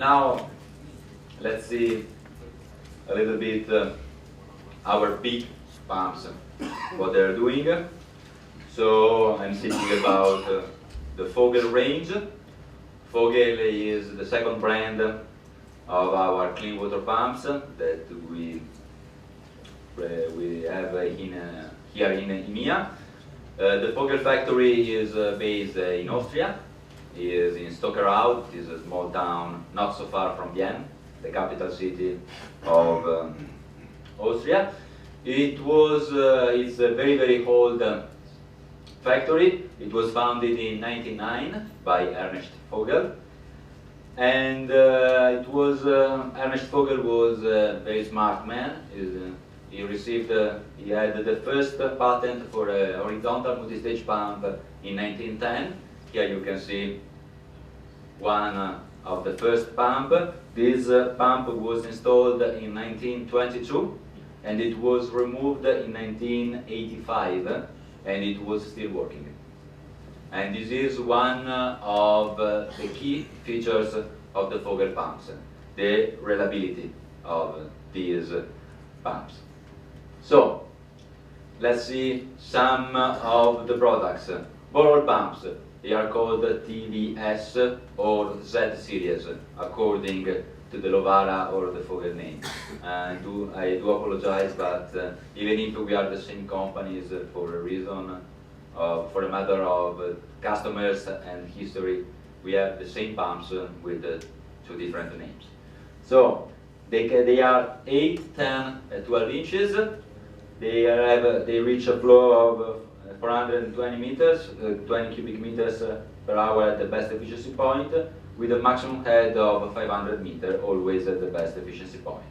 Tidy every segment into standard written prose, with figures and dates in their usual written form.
now let's see a little bit our big pumps, what they're doing. So I'm speaking about the Fogel range. Fogel is the second brand of our clean water pumps that we have here in EMEA. The Fogel factory is based in Austria. It is in Stockerau. It is a small town not so far from Vienna, the capital city of Austria. It's a very, very old factory. It was founded in 1909 by Ernst Fogel, and Ernst Fogel was a very smart man. He had the first patent for a horizontal multistage pump in 1910. Here you can see one of the first pump. This pump was installed in 1922, and it was removed in 1985, and it was still working. And this is one of the key features of the Fogel pumps, the reliability of these pumps. So, let's see some of the products. Borehole pumps, they are called TVS or Z series, according to the Lovara or the Fogel name. I do apologize, but even if we are the same companies, for a reason, for a matter of customers and history, we have the same pumps with two different names. So they are 8, 10, 12 inches. They reach a flow of 420 meters, 20 cubic meters per hour at the best efficiency point, with a maximum head of 500 meters, always at the best efficiency point.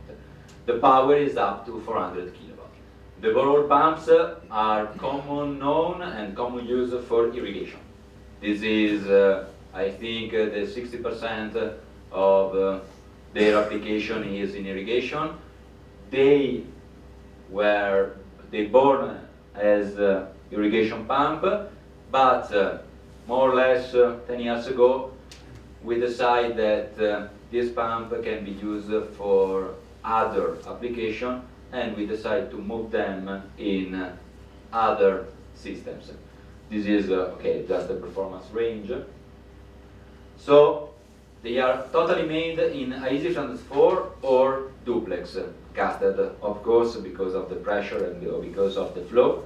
The power is up to 400 kilowatts. The borehole pumps are common known and common use for irrigation. This is, I think, the 60% of their application is in irrigation. They born as irrigation pump, but more or less 10 years ago, we decided that this pump can be used for other application, and we decided to move them in other systems. This is just the performance range. So they are totally made in easy transfer or duplex casted, of course, because of the pressure and because of the flow.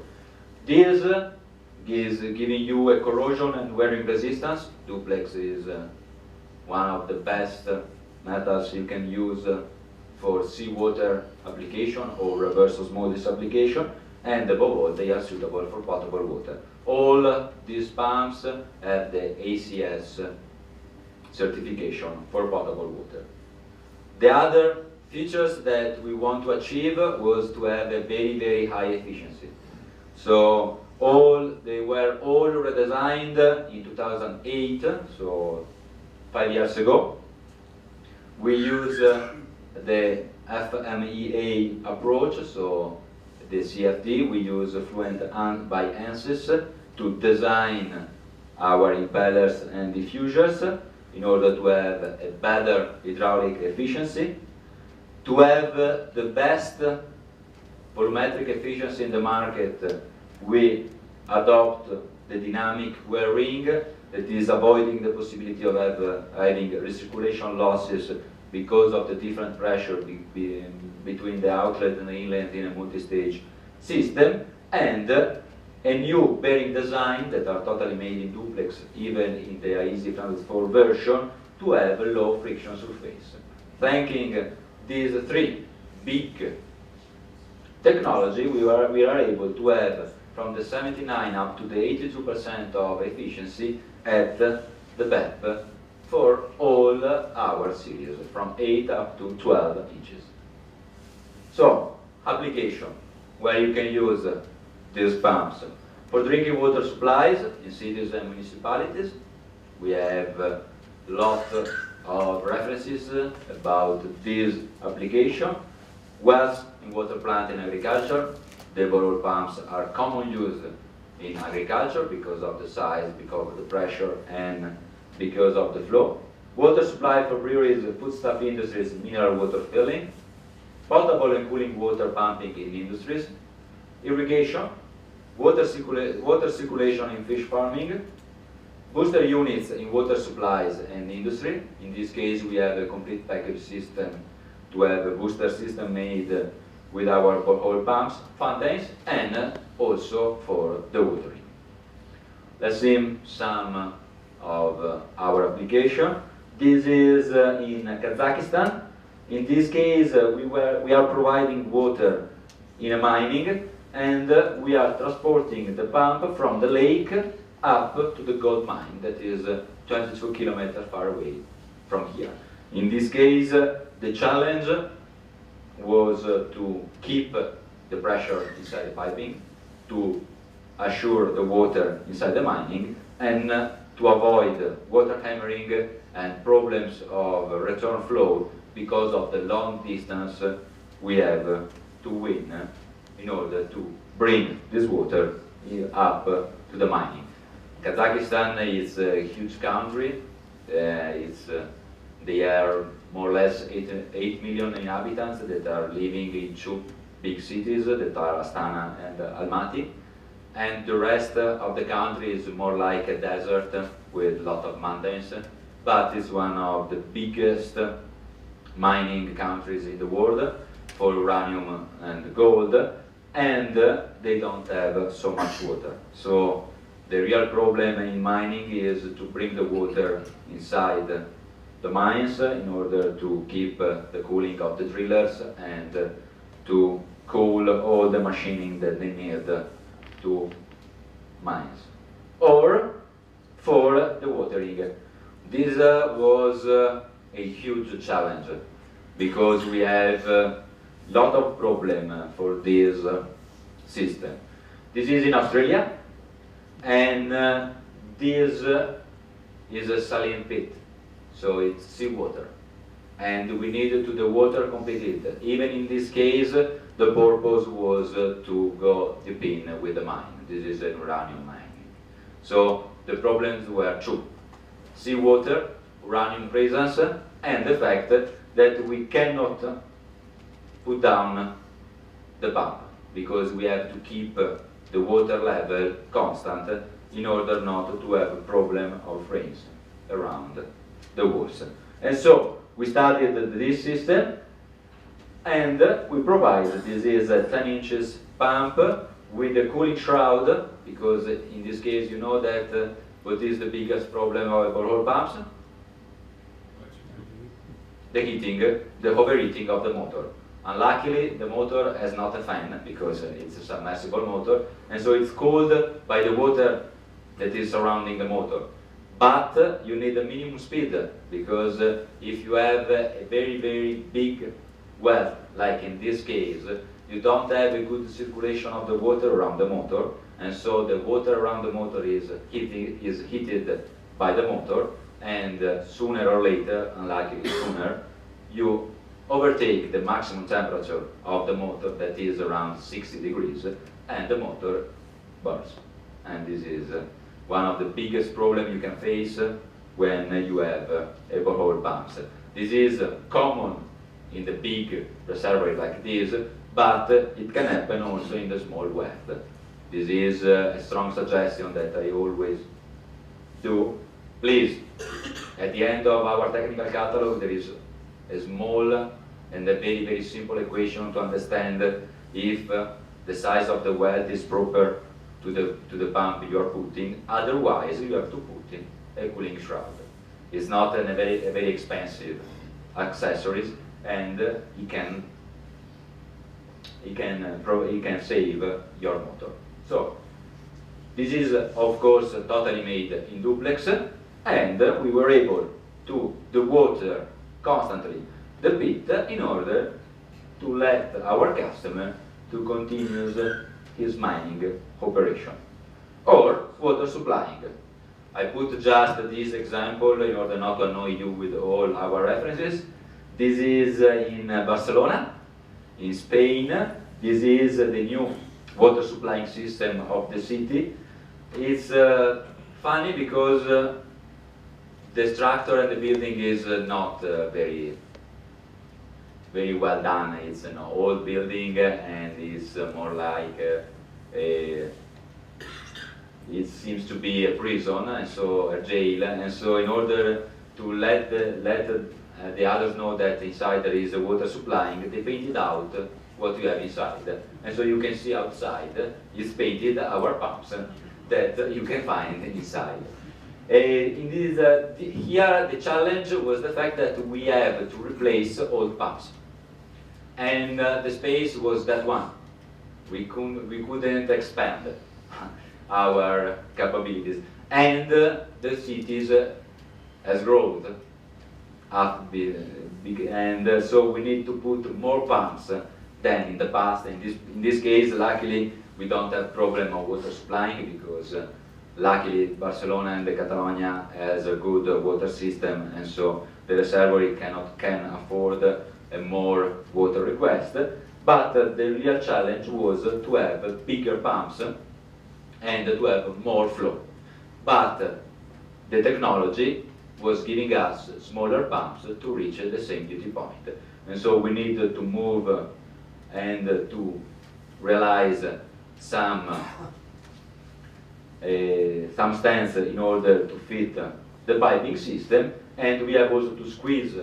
This is giving you a corrosion and wearing resistance. Duplex is one of the best metals you can use for seawater application or reverse osmosis application, and above all, they are suitable for potable water. All these pumps have the ACS certification for potable water. The other features that we want to achieve was to have a very, very high efficiency. So they were all redesigned in 2008, so 5 years ago. We use the FMEA approach, so the CFD, we use fluent by ANSYS to design our impellers and diffusers in order to have a better hydraulic efficiency, to have the best volumetric efficiency in the market. We adopt the dynamic wearing, that is avoiding the possibility of having recirculation losses because of the different pressure between the outlet and the inlet in a multi-stage system, and a new bearing design that are totally made in duplex, even in the easy transfer version, to have a low friction surface. Thanking these three big technology, we are able to have from the 79 up to the 82% of efficiency at the BEP for all our series, from 8 up to 12 inches. So, application, where you can use these pumps. For drinking water supplies in cities and municipalities, we have a lot of references about this application. Wells in water plant in agriculture, the borehole pumps are common use in agriculture because of the size, because of the pressure, and because of the flow. water supply for breweries, foodstuff industries, mineral water filling, potable and cooling water pumping in industries, irrigation, water circulation in fish farming, booster units in water supplies and industry. In this case, we have a complete package system to have a booster system made with our borehole pumps, fountains, and also for the watering. Let's see some of our application. This is in Kazakhstan. In this case, we are providing water in a mining, and we are transporting the pump from the lake up to the gold mine that is 22 kilometers far away from here. In this case, the challenge was to keep the pressure inside the piping, to assure the water inside the mining, and to avoid water hammering and problems of return flow because of the long distance we have to win in order to bring this water up to the mining. Kazakhstan is a huge country. They are more or less 8 million inhabitants that are living in two big cities that are Astana and Almaty. And the rest of the country is more like a desert with a lot of mountains, but it's one of the biggest mining countries in the world for uranium and gold, and they don't have so much water. So the real problem in mining is to bring the water inside the mines in order to keep the cooling of the drillers and to cool all the machining that they need to mines, or for the watering. This was a huge challenge because we have a lot of problem for this system. This is in Australia, and this is a saline pit, so it's seawater, and we needed to dewater completed. Even in this case, the purpose was to go deep in with the mine. This is an uranium mine. So the problems were two: seawater, uranium presence, and the fact that we cannot put down the pump because we have to keep the water level constant in order not to have a problem of rains around the walls. And so we started this system, and we provide, this is a 10 inches pump with a cooling shroud, because in this case you know that what is the biggest problem of borehole pumps? The heating, the overheating of the motor. Unluckily, the motor has not a fan because it's a submersible motor, and so it's cooled by the water that is surrounding the motor. But you need a minimum speed, because if you have a very, very big well, like in this case, you don't have a good circulation of the water around the motor, and so the water around the motor is heated by the motor, and sooner or later, unlikely sooner, you overtake the maximum temperature of the motor, that is around 60 degrees, and the motor burns. And this is one of the biggest problems you can face when you have a borehole pumps. This is common in the big reservoir like this, but it can happen also in the small well. This is a strong suggestion that I always do. Please, at the end of our technical catalog, there is a small and a very, very simple equation to understand if the size of the well is proper to the pump you are putting. Otherwise, you have to put in a cooling shroud. It's not a very expensive accessories, and it can save your motor. So this is of course totally made in duplex, and we were able to dewater constantly the pit in order to let our customer to continue his mining operation or water supplying. I put just this example in order not to annoy you with all our references. This is in Barcelona, in Spain. This is the new water supplying system of the city. It's funny because the structure and the building is not very well done. It's an old building and it's more like it seems to be a prison, and so a jail. And so in order to let the others know that inside there is a water supplying, they painted out what you have inside. And so you can see outside is painted our pumps that you can find inside. Here the challenge was the fact that we have to replace old pumps. And the space was that one. We couldn't expand our capabilities. And the cities has grown up big, and so we need to put more pumps than in the past. In this case, luckily, we don't have problem of water supplying because luckily Barcelona and the Catalonia has a good water system, and so the reservoir can afford a more water request. But the real challenge was to have bigger pumps and to have more flow. But the technology was giving us smaller pumps to reach the same duty point. And so we needed to move and to realize some stands in order to fit the piping system, and we have also to squeeze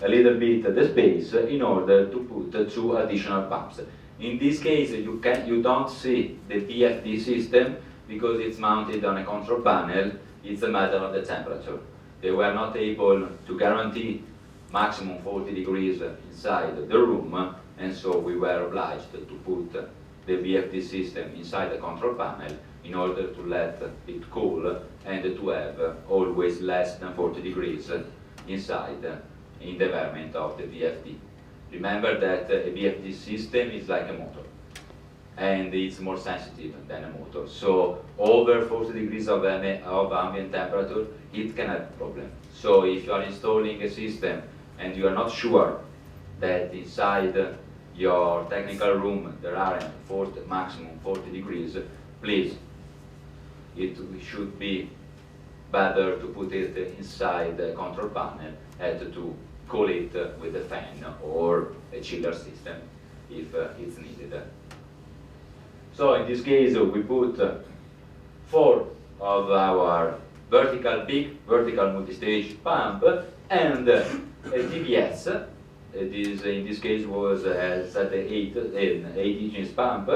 a little bit the space in order to put 2 additional pumps. In this case, you don't see the PFD system because it's mounted on a control panel. It's a matter of the temperature. They were not able to guarantee maximum 40 degrees inside the room, and so we were obliged to put the VFD system inside the control panel in order to let it cool and to have always less than 40 degrees inside in the environment of the VFD. Remember that a VFD system is like a motor, and it's more sensitive than a motor. So over 40 degrees of ambient temperature, it can have a problem. So if you are installing a system and you are not sure that inside your technical room there aren't maximum 40 degrees, please, it should be better to put it inside the control panel and to cool it with a fan or a chiller system if it's needed. So in this case, we put 4 of our big vertical multistage pump and a TBS. In this case was at the 8-inch pump.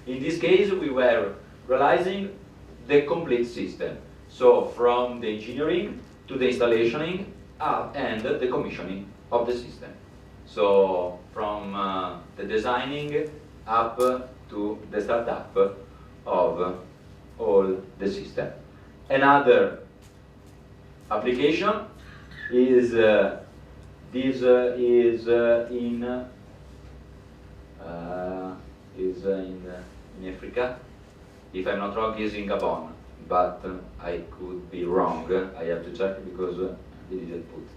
In this case, we were realizing the complete system. So from the engineering to the installation and the commissioning of the system. So from the designing up to the startup of all the system. Another application is in Africa. If I'm not wrong, is in Gabon, but I could be wrong. I have to check because they didn't put.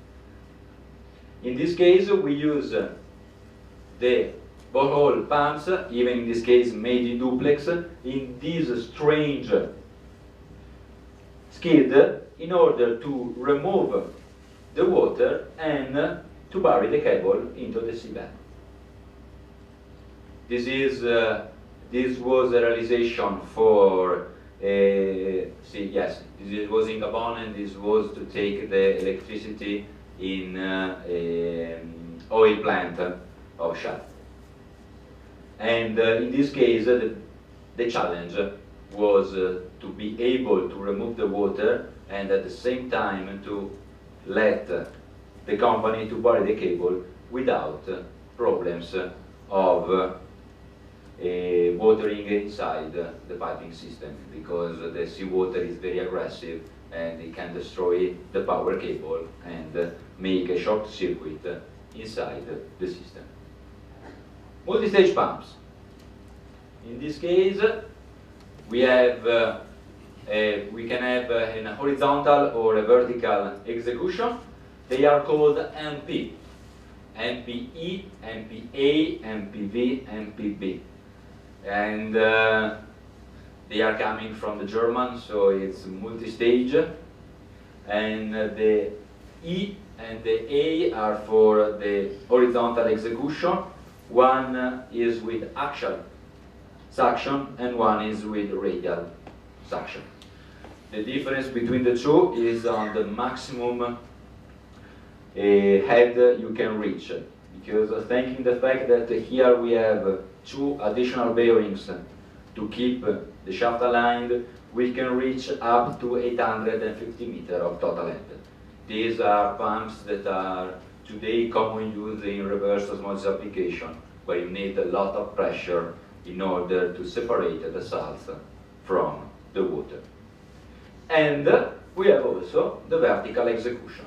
In this case, we use the borehole pumps, even in this case made in duplex, in this strange skid in order to remove the water and to bury the cable into the seabed. This was a realization for yes, this was in Gabon, and this was to take the electricity in oil plant of Shell. And in this case, the challenge was to be able to remove the water and at the same time to let the company to bury the cable without problems of watering inside the piping system, because the seawater is very aggressive and it can destroy the power cable and make a short circuit inside the system. Multi-stage pumps. In this case, we have we can have a horizontal or a vertical execution. They are called MP. MPE, MPA, MPV, MPB. And they are coming from the German, so it's multi-stage. and the E and the A are for the horizontal execution. One is with axial suction and one is with radial suction. The difference between the two is on the maximum head you can reach, because thanking the fact that here we have two additional bearings to keep the shaft aligned, we can reach up to 850 meters of total head. These are pumps that are today commonly used in reverse osmosis application, where you need a lot of pressure in order to separate the salts from the water. And we have also the vertical execution.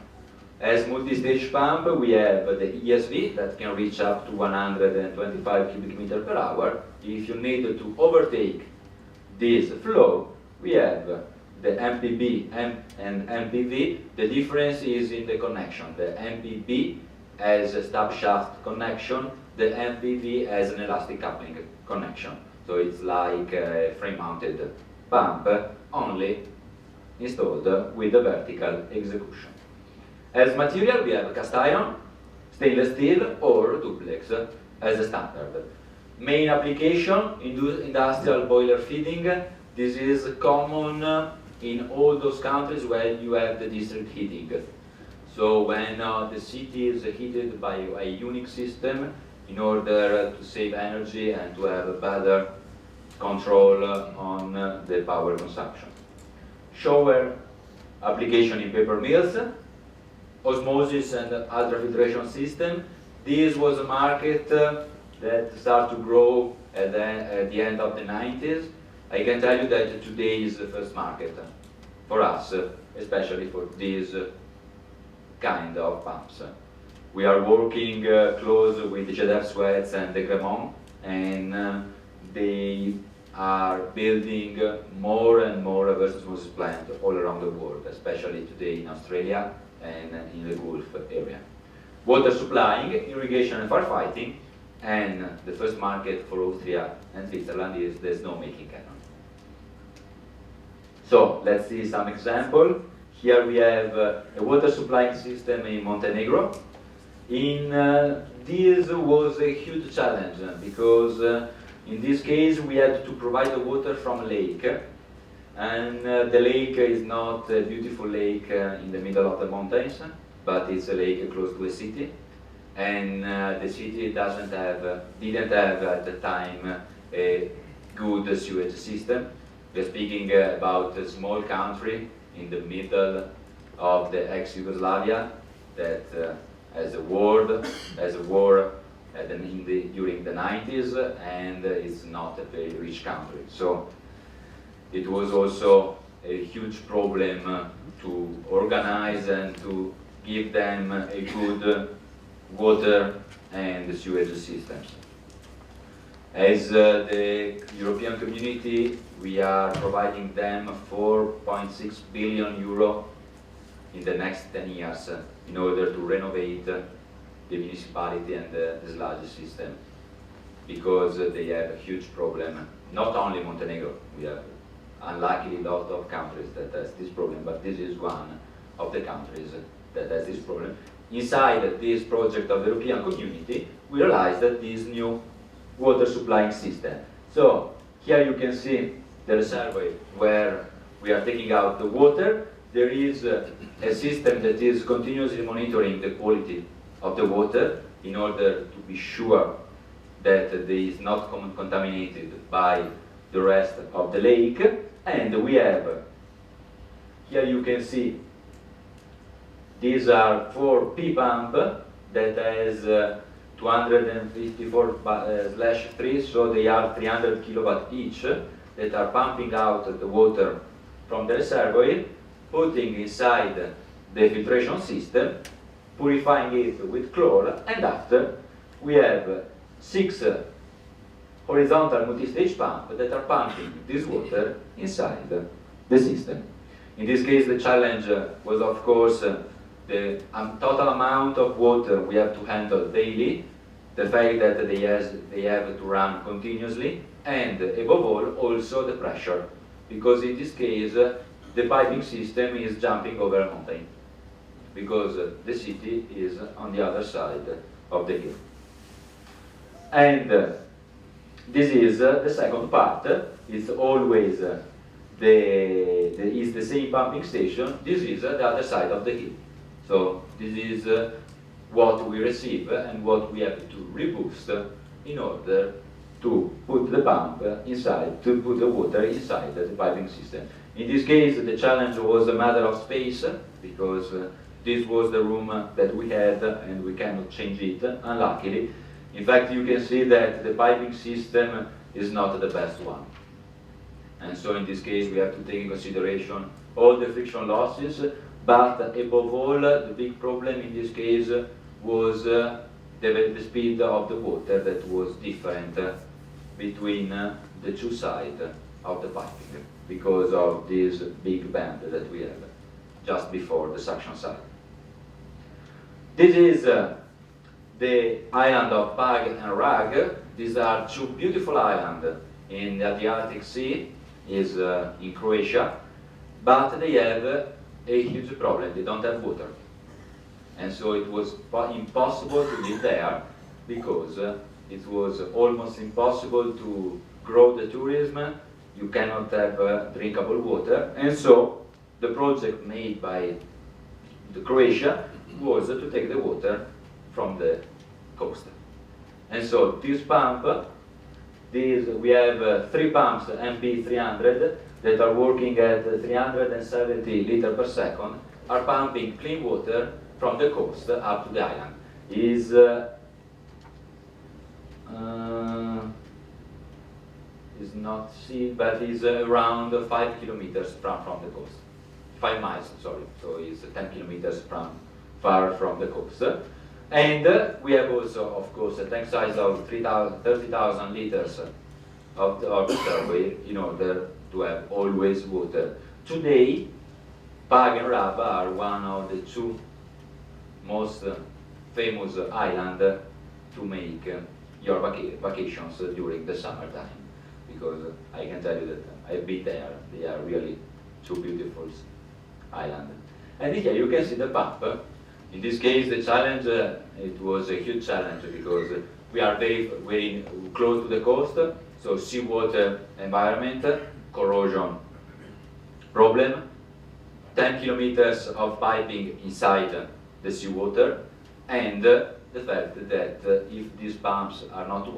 As multi-stage pump, we have the ESV that can reach up to 125 cubic meters per hour. If you need to overtake this flow, we have the MPB and MPV. The difference is in the connection. The MPB has a stub shaft connection, the MPV has an elastic coupling connection. So it's like a frame-mounted pump, only installed with the vertical execution. As material, we have cast iron, stainless steel, or duplex as a standard. Main application, industrial boiler feeding. This is common in all those countries where you have the district heating. So when the city is heated by a unique system, in order to save energy and to have a better control on the power consumption. Shower application in paper mills, osmosis and ultrafiltration system. This was a market that started to grow at the end of the 90s. I can tell you that today is the first market for us, especially for these kind of pumps. We are working close with GDF Suez and the Gremont, and they are building more and more reverse osmosis plants all around the world, especially today in Australia and in the Gulf area. Water supplying, irrigation and firefighting, and the first market for Austria and Switzerland is the snow-making cannon. So let's see some example. Here we have a water supplying system in Montenegro. This was a huge challenge because in this case we had to provide the water from a lake, and the lake is not a beautiful lake in the middle of the mountains, but it's a lake close to a city, and the city didn't have at the time a good sewage system. We're speaking about a small country in the middle of the ex-Yugoslavia that has a war during the 90s, and it's not a very rich country. So it was also a huge problem to organize and to give them a good water and sewage systems. As the European community, we are providing them 4.6 billion euro in the next 10 years in order to renovate the municipality and the sludge system, because they have a huge problem. Not only Montenegro, we have unluckily a lot of countries that has this problem, but this is one of the countries that has this problem. Inside this project of the European community, we realized that this new water supplying system. So here you can see the reservoir where we are taking out the water. There is a system that is continuously monitoring the quality of the water in order to be sure that it is not contaminated by the rest of the lake. And we have, here you can see, these are 4 P-pump that has 254/3, so they are 300 kilowatt each, that are pumping out the water from the reservoir, putting inside the filtration system, purifying it with chlorine, and after we have 6 horizontal multi-stage pumps that are pumping this water inside the system. In this case, the challenge was, of course, the total amount of water we have to handle daily, the fact that they have to run continuously, and above all, also the pressure, because in this case, the piping system is jumping over a mountain, because the city is on the other side of the hill. And this is the second part. It's always is the same pumping station. This is the other side of the hill. So this is what we receive and what we have to reboost in order to put the pump inside, to put the water inside the piping system. In this case, the challenge was a matter of space, because this was the room that we had and we cannot change it, unluckily. In fact, you can see that the piping system is not the best one. And so in this case, we have to take in consideration all the friction losses, but above all, the big problem in this case was the speed of the water that was different between the two sides of the piping, because of this big bend that we have just before the suction side. This is the island of Pag and Rag. These are two beautiful islands in the Adriatic Sea, is in Croatia, but they have a huge problem. They don't have water. And so it was impossible to live there, because it was almost impossible to grow the tourism. You cannot have drinkable water. And so the project made by the Croatia was to take the water from the coast. And so this pump, we have 3 pumps MP300 that are working at 370 liters per second, are pumping clean water from the coast up to the island. Is not sea, but is around 5 kilometers from the coast. 5 miles, sorry. So it's 10 kilometers far from the coast. And we have also, of course, a tank size of 30,000 liters of the survey in order to have always water. Today, Pag and Rab are one of the 2 most famous islands to make your vacations during the summertime, because I can tell you that I've been there. They are really 2 beautiful islands. And here you can see the pump. In this case, the challenge, it was a huge challenge, because we are very close to the coast, so seawater environment, corrosion problem, 10 kilometers of piping inside the seawater, and the fact that if these pumps are not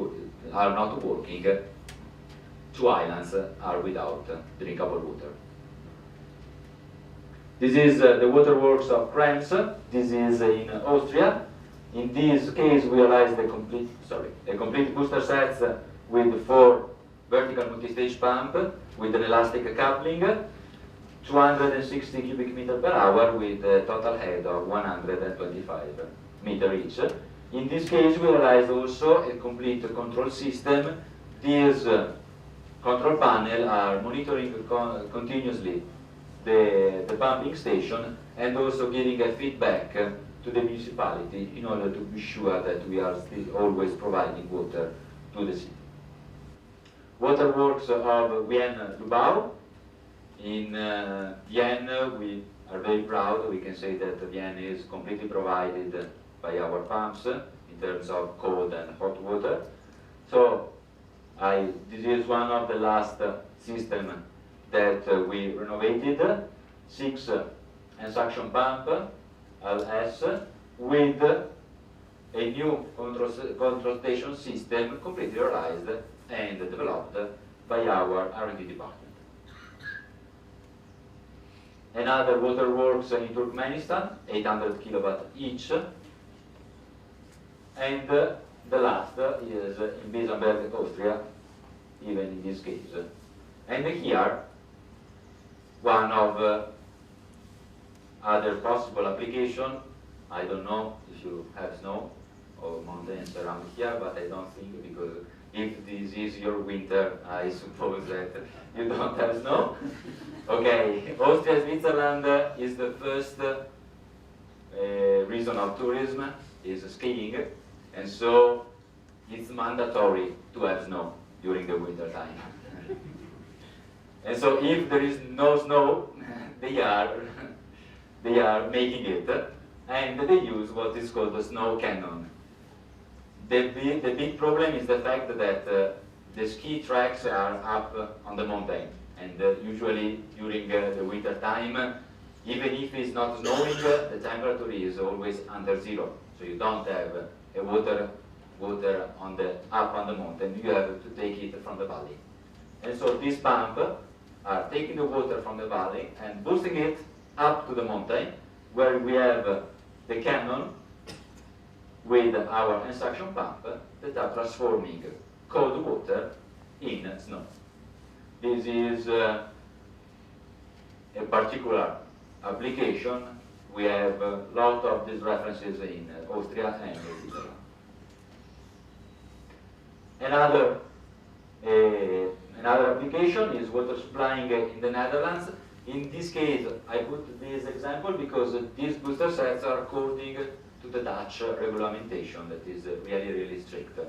working, 2 islands are without drinkable water. This is the waterworks of Krems. This is in Austria. In this case, we realized a complete booster sets with 4 vertical multistage pump with an elastic coupling, 260 cubic meter per hour with a total head of 125 meter each. In this case, we realized also a complete control system. These control panel are monitoring continuously the pumping station, and also giving a feedback to the municipality in order to be sure that we are still always providing water to the city. Waterworks of Vienne-Lubau. In Vienne, we are very proud. We can say that Vienne is completely provided by our pumps in terms of cold and hot water. So this is one of the last systems that we renovated, 6 suction pump LS with a new control station system completely realized and developed by our R&D department. Another waterworks in Turkmenistan, 800 kilowatt each, and the last is in Besenberg, Austria, even in this case. And here, one of other possible application. I don't know if you have snow or mountains around here, but I don't think, because if this is your winter, I suppose that you don't have snow. Okay, Austria, Switzerland is the first reason of tourism is skiing, and so it's mandatory to have snow during the winter time. And so if there is no snow, they are making it, and they use what is called the snow cannon. The big problem is the fact that the ski tracks are up on the mountain, and usually during the winter time, even if it's not snowing, the temperature is always under zero. So you don't have a water up on the mountain. You have to take it from the valley. And so this pump are taking the water from the valley and boosting it up to the mountain, where we have the cannon with our hand suction pump that are transforming cold water in snow. This is a particular application. We have a lot of these references in Austria and Switzerland. Another application is water supplying in the Netherlands. In this case, I put this example because these booster sets are according to the Dutch regulation that is really strict.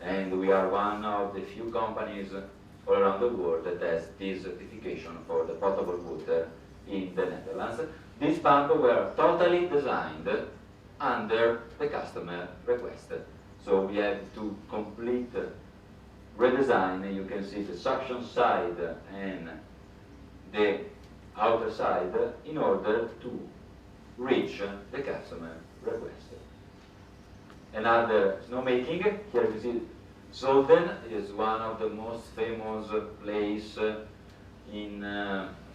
And we are one of the few companies all around the world that has this certification for the potable water in the Netherlands. These pumps were totally designed under the customer request. So we have to complete redesign. You can see the suction side and the outer side in order to reach the customer request. Another snowmaking, here you see Zolden is one of the most famous place in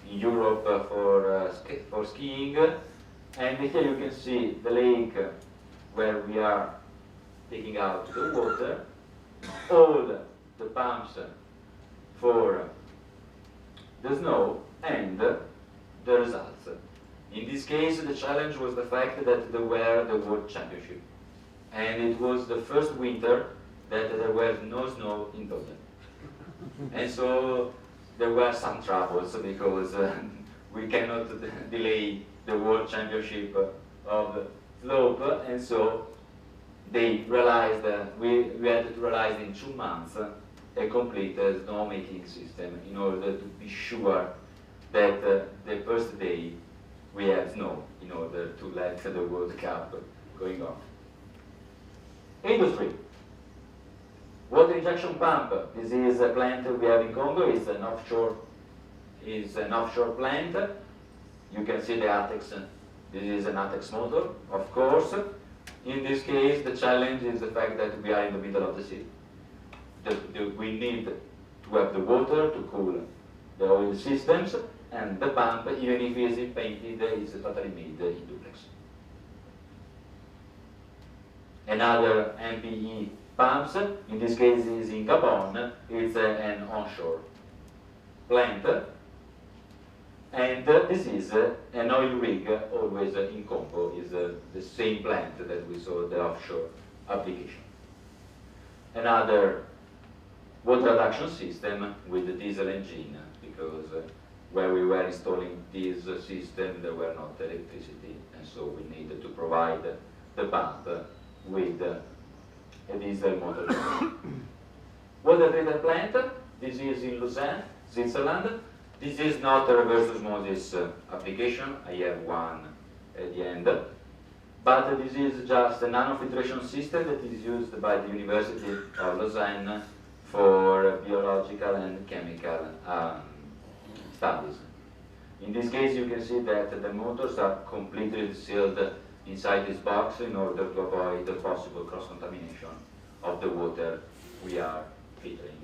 Europe for skiing, and here you can see the lake where we are taking out the water, all the pumps for the snow, and the results. In this case, the challenge was the fact that they were the World Championship, and it was the first winter that there was no snow in Fogel. And so there were some troubles because we cannot delay the World Championship of slope, and so they realized we had to realize in 2 months a complete snowmaking system in order to be sure that the first day we have snow in order to let the World Cup going on. Industry. Water injection pump. This is a plant we have in Congo. It's an offshore plant. You can see the ATEX. This is an ATEX motor, of course. In this case, the challenge is the fact that we are in the middle of the sea. We need to have the water to cool the oil systems, and the pump, even if it is painted, is totally made in duplex. Another MPE pumps, in this case is in Gabon, it's an onshore plant, and this is an oil rig, always in Congo, is the same plant that we saw the offshore application. Another water reduction system with the diesel engine, because where we were installing this system there were not electricity, and so we needed to provide the pump with a diesel motor. Water treatment plant, this is in Lausanne, Switzerland. This is not a reverse osmosis application, I have one at the end, but this is just a nanofiltration system that is used by the University of Lausanne for biological and chemical studies. In this case, you can see that the motors are completely sealed inside this box in order to avoid the possible cross-contamination of the water we are filtering.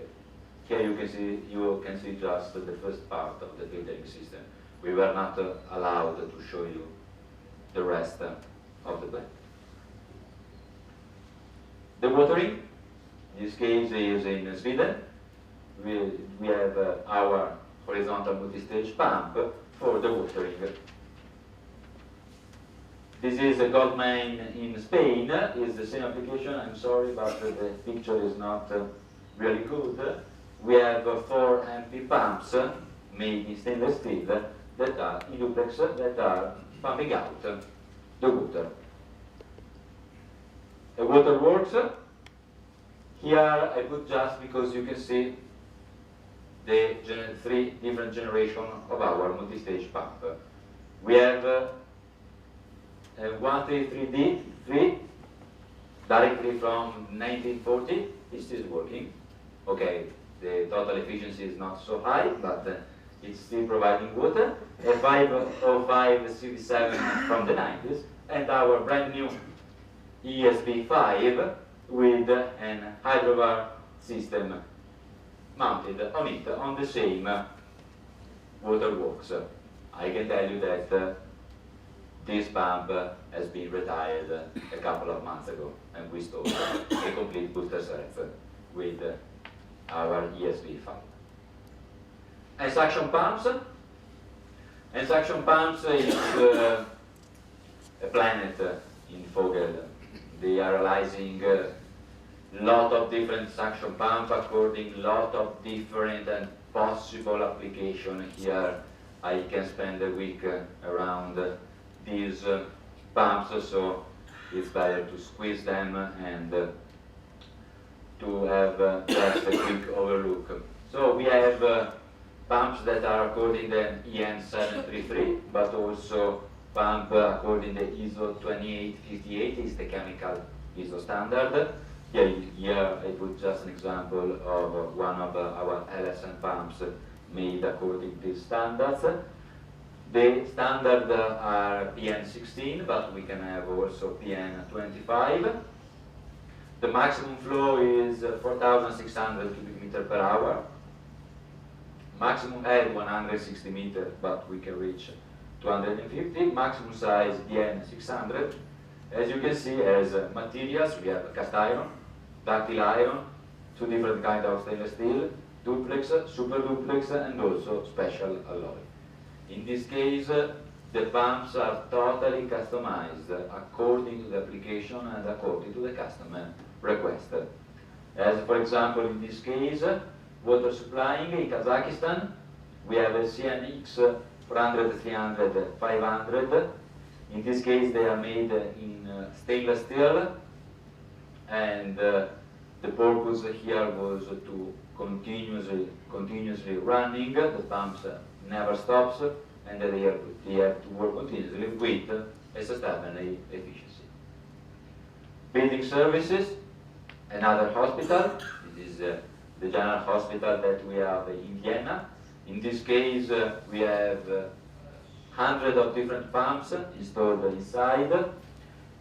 Here you can see just the first part of the filtering system. We were not allowed to show you the rest of the plant. The watering, in this case, is in Sweden. We have our horizontal multistage pump for the watering. This is a gold mine in Spain. It's the same application. I'm sorry, but the picture is not really good. We have 4 MP pumps made in stainless steel that are in duplex that are pumping out the water. The waterworks. Here I put just because you can see the three different generations of our multi-stage pump. We have 133D3 directly from 1940. This is working. Okay, the total efficiency is not so high, but it's still providing water. A 505 CV7 from the 90s, and our brand new ESP5 with an hydrovar system mounted on it on the same waterworks. I can tell you that this pump has been retired a couple of months ago, and we installed a complete booster set with our ESP5. And suction pumps. And suction pumps is a planet in Fogel. They are realizing a lot of different suction pumps according lot of different and possible application. Here I can spend a week around these pumps, so it's better to squeeze them and to have just a quick overlook. So we have pumps that are according to EN 733, but also pump according to ISO 2858 is the chemical ISO standard. Here I put just an example of one of our LSN pumps made according to these standards. The standard are PN 16, but we can have also PN 25. The maximum flow is 4,600 cubic meter per hour. Maximum head 160 meters, but we can reach 250. Maximum size PN 600. As you can see, as materials, we have cast iron, ductile iron, two different kinds of stainless steel, duplex, super duplex, and also special alloy. In this case, the pumps are totally customized according to the application and according to the customer request. As for example, in this case, water supplying in Kazakhstan, we have a CNX 400, 300, 500. In this case, they are made in stainless steel, and the purpose here was to continuously running. The pumps never stops, and they have to work continuously with a sustainable efficiency. Building services, another hospital. This is the general hospital that we have in Vienna. In this case, we have hundreds of different pumps installed inside.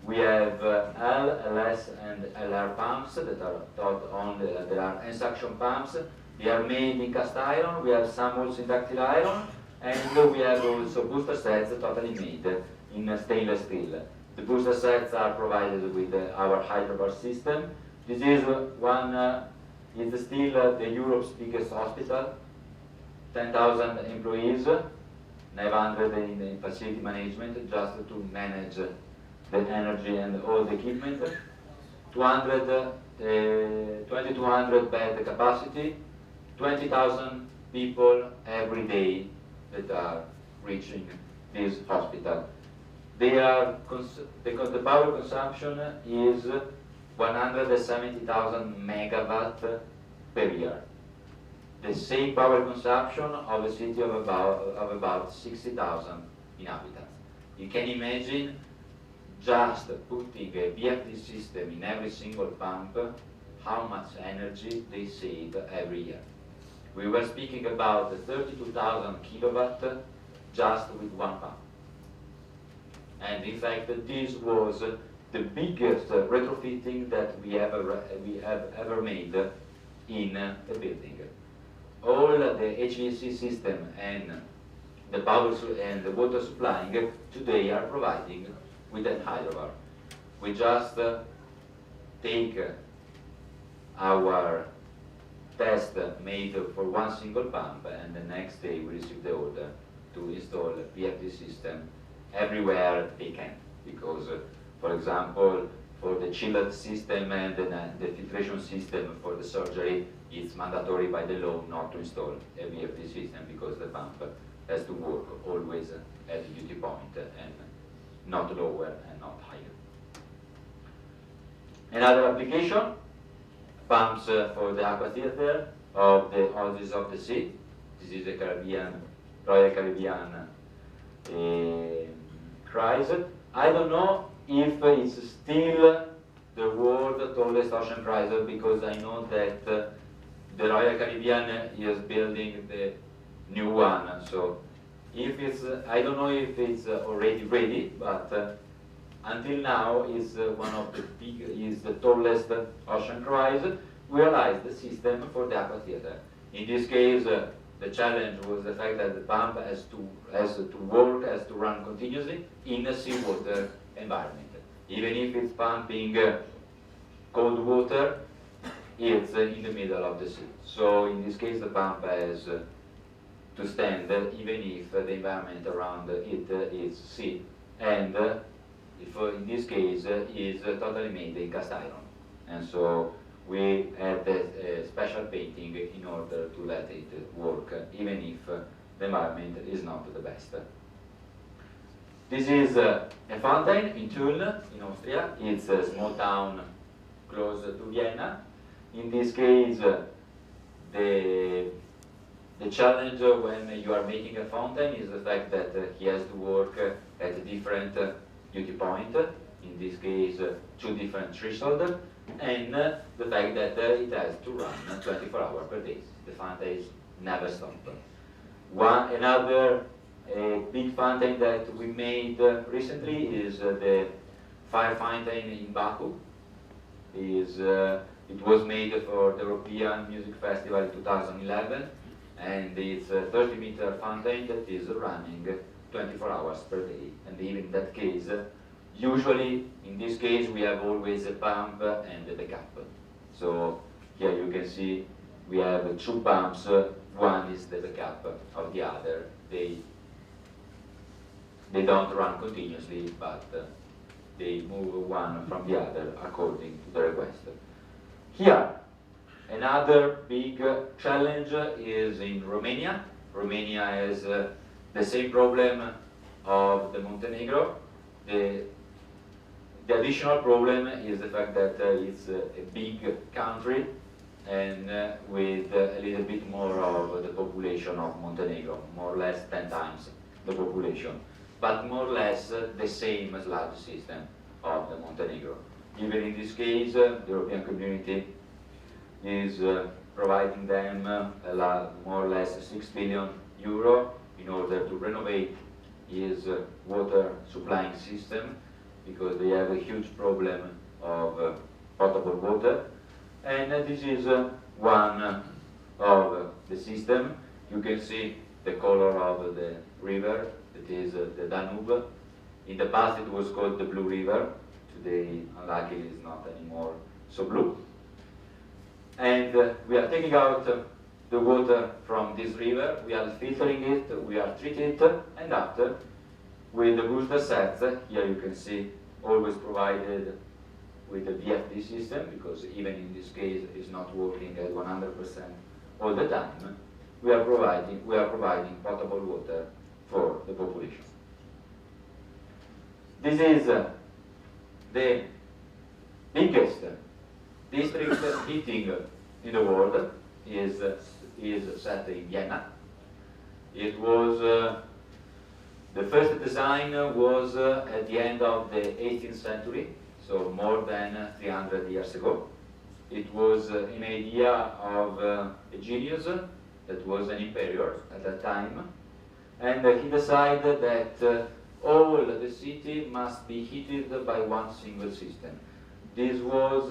We have L, LS, and LR pumps that are taught only. There are suction pumps. They are made in cast iron. We have some also in ductile iron, and we have also booster sets totally made in stainless steel. The booster sets are provided with our hydrovar system. This is it's still the Europe's biggest hospital. 10,000 employees, 900 in facility management, just to manage the energy and all the equipment. 2,200 bed capacity, 20,000 people every day that are reaching this hospital. The power consumption is 170,000 megawatt per year. The same power consumption of a city of about 60,000 inhabitants. You can imagine just putting a VFD system in every single pump, how much energy they save every year. We were speaking about 32,000 kilowatt just with one pump. And in fact, this was the biggest retrofitting that we have ever made in a building. All the HVAC system and the power and the water supplying today are providing with an hydrovar. We just take our test made for one single pump, and the next day we receive the order to install a VFD system everywhere they can. Because, for example, for the chilled system and the filtration system for the surgery, it's mandatory by the law not to install a VFD system because the pump has to work always at the duty point and not lower and not higher. Another application, pumps for the amphitheater of the Oasis of the Sea. This is the Caribbean, Royal Caribbean cruise. I don't know if it's still the world's tallest ocean cruiser, because I know that the Royal Caribbean is building the new one. So if it's, I don't know if it's already ready, but until now is one of the big, is the tallest ocean cruise. We realized the system for the amphitheater. In this case, the challenge was the fact that the pump has to work, has to run continuously in a seawater environment. Even if it's pumping cold water, it's in the middle of the sea. So in this case, the pump has to stand even if the environment around it is sea, and if in this case is totally made in cast iron. And so we had a special painting in order to let it work, even if the environment is not the best. This is a fountain in Tulln, in Austria. It's a small town close to Vienna. In this case, the challenge when you are making a fountain is the fact that he has to work at a different duty point. In this case, 2 different thresholds, and the fact that it has to run 24 hours per day. The fountains never stop. Another big fountain that we made recently is the fire fountain in Baku. It was made for the European Music Festival in 2011, and it's a 30-meter fountain that is running 24 hours per day. And even in that case, usually in this case we have always a pump and a backup. So here you can see we have 2 pumps. One is the backup of the other. They don't run continuously, but they move one from the other according to the request. Here, another big challenge is in Romania. Romania has the same problem of the Montenegro. The additional problem is the fact that it's a big country, and with a little bit more of the population of Montenegro, more or less 10 times the population, but more or less the same sludge system of the Montenegro. Even in this case, the European Community is providing them more or less 6 billion euro in order to renovate his water supplying system, because they have a huge problem of potable water. And this is one of the system. You can see the color of the river, that is the Danube. In the past it was called the Blue River. Today, unluckily, it's not anymore so blue. And we are taking out the water from this river, we are filtering it, we are treating it, and after, with the booster sets, here you can see, always provided with the VFD system, because even in this case it's not working at 100% all the time, we are providing potable water for the population. This is the biggest district heating in the world, is set in Vienna. It was the first design was at the end of the 18th century, so more than 300 years ago. It was an idea of a genius that was an emperor at that time, and he decided that all the city must be heated by one single system. This was,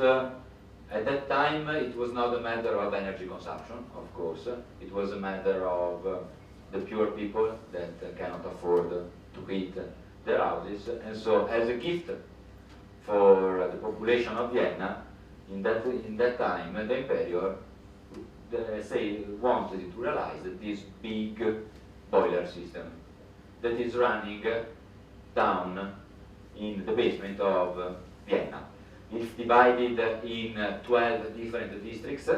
at that time, it was not a matter of energy consumption, of course. It was a matter of the pure people that cannot afford to heat their houses. And so, as a gift for the population of Vienna, in that time, the emperor wanted to realize this big boiler system that is running down in the basement of Vienna. It's divided in 12 different districts,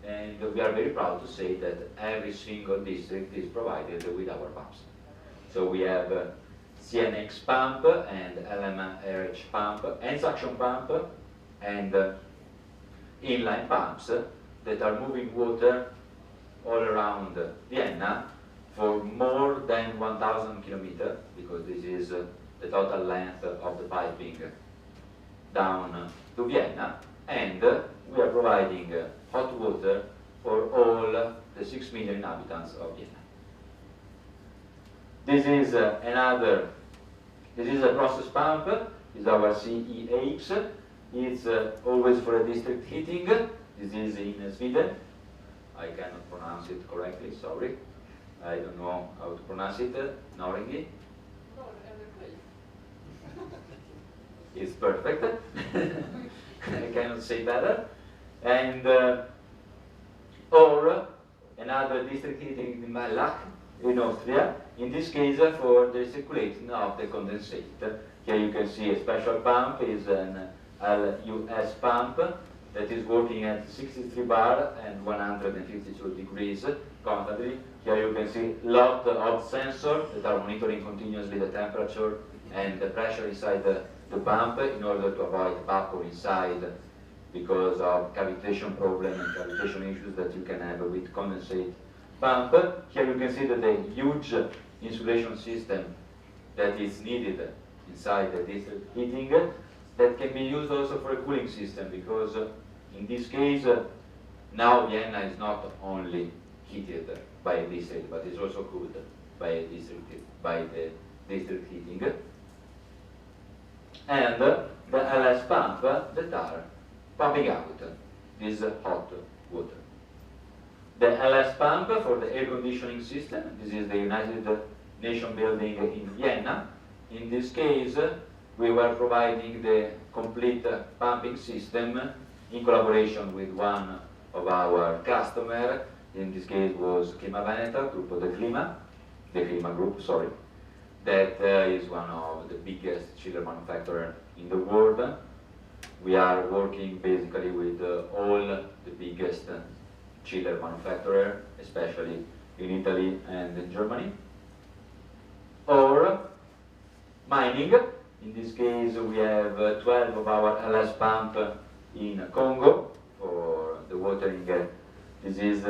and we are very proud to say that every single district is provided with our pumps. So we have CNX pump and LMRH pump and suction pump, and inline pumps that are moving water all around Vienna for more than 1,000 kilometers, because this is the total length of the piping down to Vienna, and we are providing hot water for all the 6 million inhabitants of Vienna. This is this is a process pump, is our CEH. It's always for a district heating. This is in Sweden. I cannot pronounce it correctly, sorry. I don't know how to pronounce it. Norway. It's perfect. I cannot say better. And or another district heating in Malach in Austria. In this case, for the circulation of the condensate. Here you can see a special pump is an LUS pump that is working at 63 bar and 152 degrees constantly. Here you can see a lot of sensors that are monitoring continuously the temperature and the pressure inside the pump in order to avoid vapor inside because of cavitation problem and cavitation issues that you can have with condensate pump. Here you can see that the huge insulation system that is needed inside the district heating that can be used also for a cooling system, because in this case now Vienna is not only heated by a district but is also cooled by the district heating, and the LS pump that are pumping out this hot water. The LS pump for the air conditioning system, this is the United Nations building in Vienna. In this case, we were providing the complete pumping system in collaboration with one of our customers. In this case was Clima Veneta, Gruppo del Clima, the Clima Group, sorry. That is one of the biggest chiller manufacturers in the world. We are working basically with all the biggest chiller manufacturers, especially in Italy and in Germany. Or mining. In this case, we have 12 of our LS pump in Congo for the watering. This is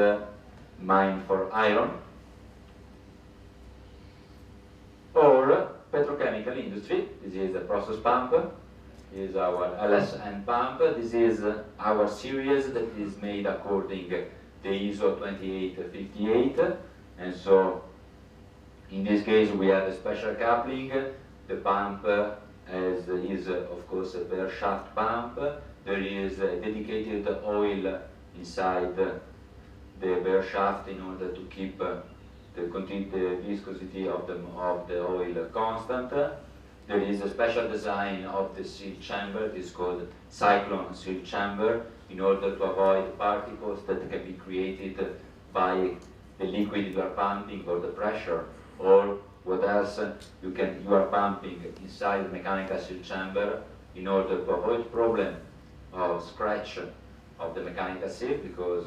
mine for iron. Or petrochemical industry. This is a process pump. This is our LSN pump. This is our series that is made according to the ISO 2858. And so, in this case, we have a special coupling. The pump is, of course, a bare shaft pump. There is a dedicated oil inside the bare shaft in order to keep the viscosity of the oil constant. There is a special design of the seal chamber. It is called cyclone seal chamber in order to avoid particles that can be created by the liquid you are pumping or the pressure, or what else you are pumping inside the mechanical seal chamber in order to avoid problem of scratch of the mechanical seal, because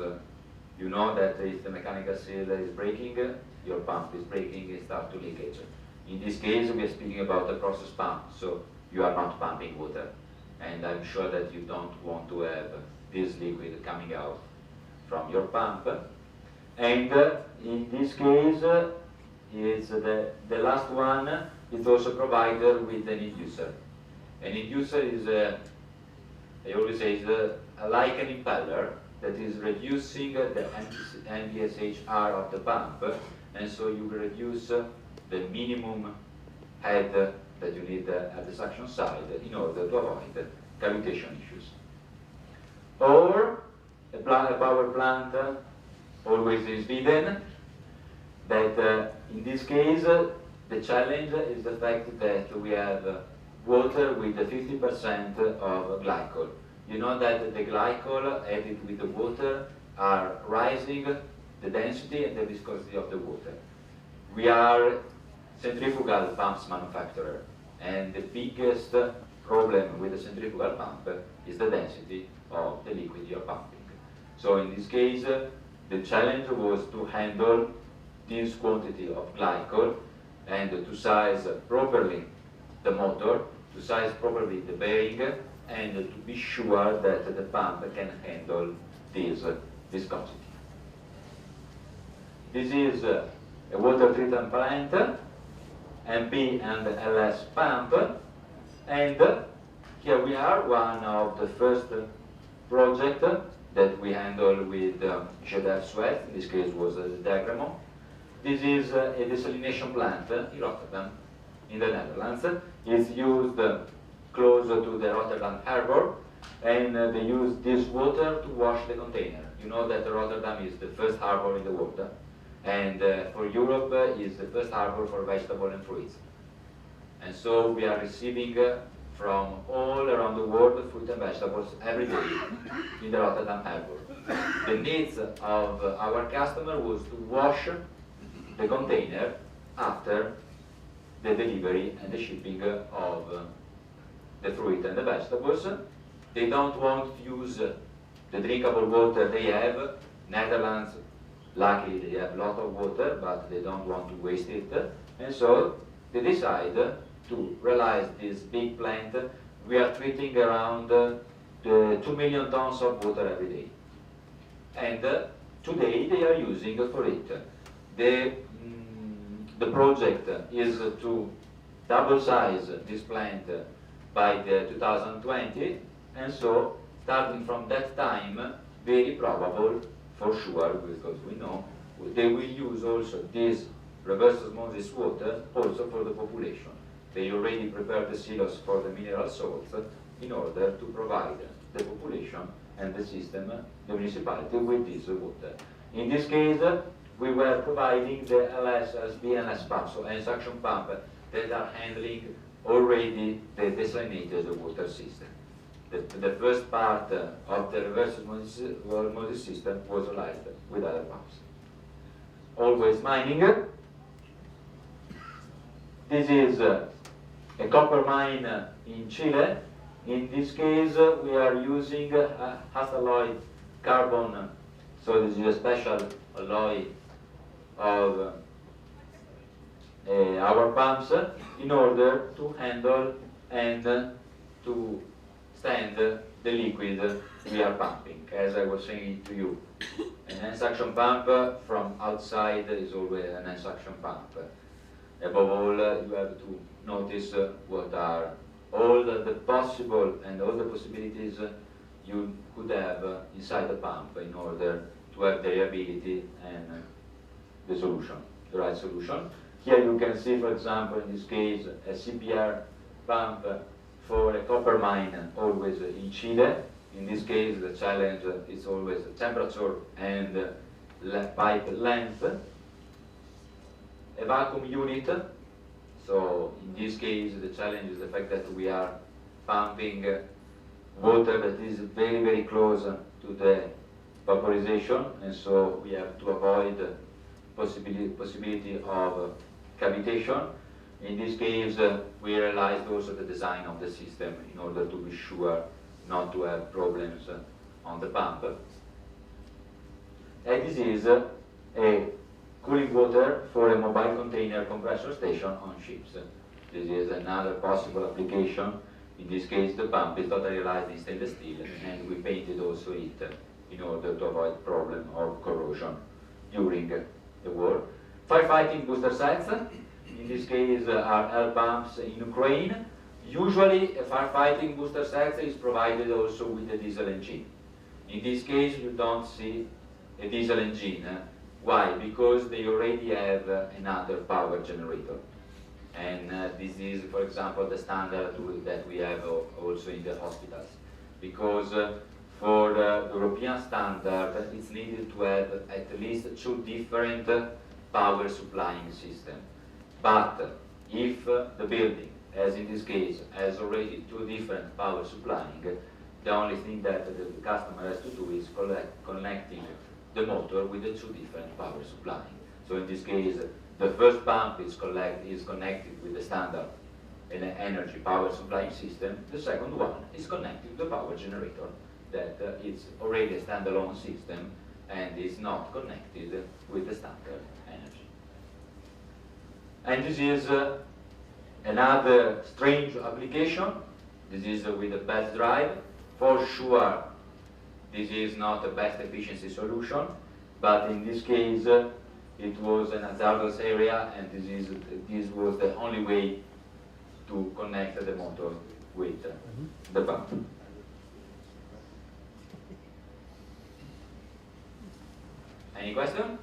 you know that if the mechanical seal is breaking, your pump is breaking and start to leakage. In this case, we are speaking about a process pump, so you are not pumping water. And I'm sure that you don't want to have this liquid coming out from your pump. And in this case, it's the last one is also provided with an inducer. An inducer is, I always say, is like an impeller that is reducing the NVSH-R of the pump, and so you reduce the minimum head that you need at the suction side in order to avoid cavitation issues. Or a power plant, always in Sweden, that in this case the challenge is the fact that we have water with 50% of glycol. You know that the glycol added with the water are rising the density and the viscosity of the water. We are centrifugal pumps manufacturer, and the biggest problem with the centrifugal pump is the density of the liquid you're pumping. So in this case, the challenge was to handle this quantity of glycol and to size properly the motor, to size properly the bearing, and to be sure that the pump can handle this viscosity. This is a water treatment plant, MP and LS pump, and here we are, one of the first project that we handle with Xylem sweat. In this case was the Diagramo. This is a desalination plant in Rotterdam, in the Netherlands. It's used close to the Rotterdam harbor, and they use this water to wash the container. You know that Rotterdam is the first harbor in the world, and for Europe is the first harbor for vegetable and fruits. And so we are receiving from all around the world fruit and vegetables every day in the Rotterdam harbor. The needs of our customer was to wash the container after the delivery and the shipping of the fruit and the vegetables. They don't want to use the drinkable water they have. Netherlands, luckily they have a lot of water, but they don't want to waste it. And so they decide to realize this big plant. We are treating around 2 million tons of water every day. And today they are using for it. The project is to double size this plant by the 2020, and so starting from that time, very probable for sure, because we know they will use also this reverse osmosis water also for the population. They already prepared the silos for the mineral salts in order to provide the population and the system, the municipality, with this water. In this case, we were providing the LS-SB and LS pump, so a suction pump that are handling already the desalinated water system. The first part of the reverse osmosis system was realized with other pumps. Always mining. This is a copper mine in Chile. In this case, we are using alloy carbon. So this is a special alloy of our pumps in order to handle and to stand the liquid we are pumping. As I was saying to you, an hand suction pump from outside is always an hand suction pump. Above all, you have to notice what are all the possible and all the possibilities you could have inside the pump in order to have the reliability and the solution, the right solution. Here you can see, for example, in this case, a CPR pump for a copper mine, always in Chile. In this case, the challenge is always the temperature and pipe length. A vacuum unit. So in this case, the challenge is the fact that we are pumping water that is very, very close to the vaporization, and so we have to avoid possibility of cavitation. In this case, we realized also the design of the system in order to be sure not to have problems on the pump. And this is a cooling water for a mobile container compressor station on ships. This is another possible application. In this case, the pump is totally realized in stainless steel, and we painted also it in order to avoid problem of corrosion during the war. Firefighting booster sets. In this case, are L pumps in Ukraine. Usually, a firefighting booster set is provided also with a diesel engine. In this case, you don't see a diesel engine. Why? Because they already have another power generator. And this is, for example, the standard that we have also in the hospitals. Because for the European standard, it's needed to have at least 2 different power supplying systems. But if the building, as in this case, has already 2 different power supplying, the only thing that the customer has to do is connecting the motor with the 2 different power supplying. So in this case, the first pump is connected with the standard energy power supplying system. The second one is connected to the power generator that is already a standalone system and is not connected with the standard energy. And this is another strange application. This is with the best drive. For sure, this is not the best efficiency solution, but in this case, it was an hazardous area, and this was the only way to connect the motor with the pump. Any question?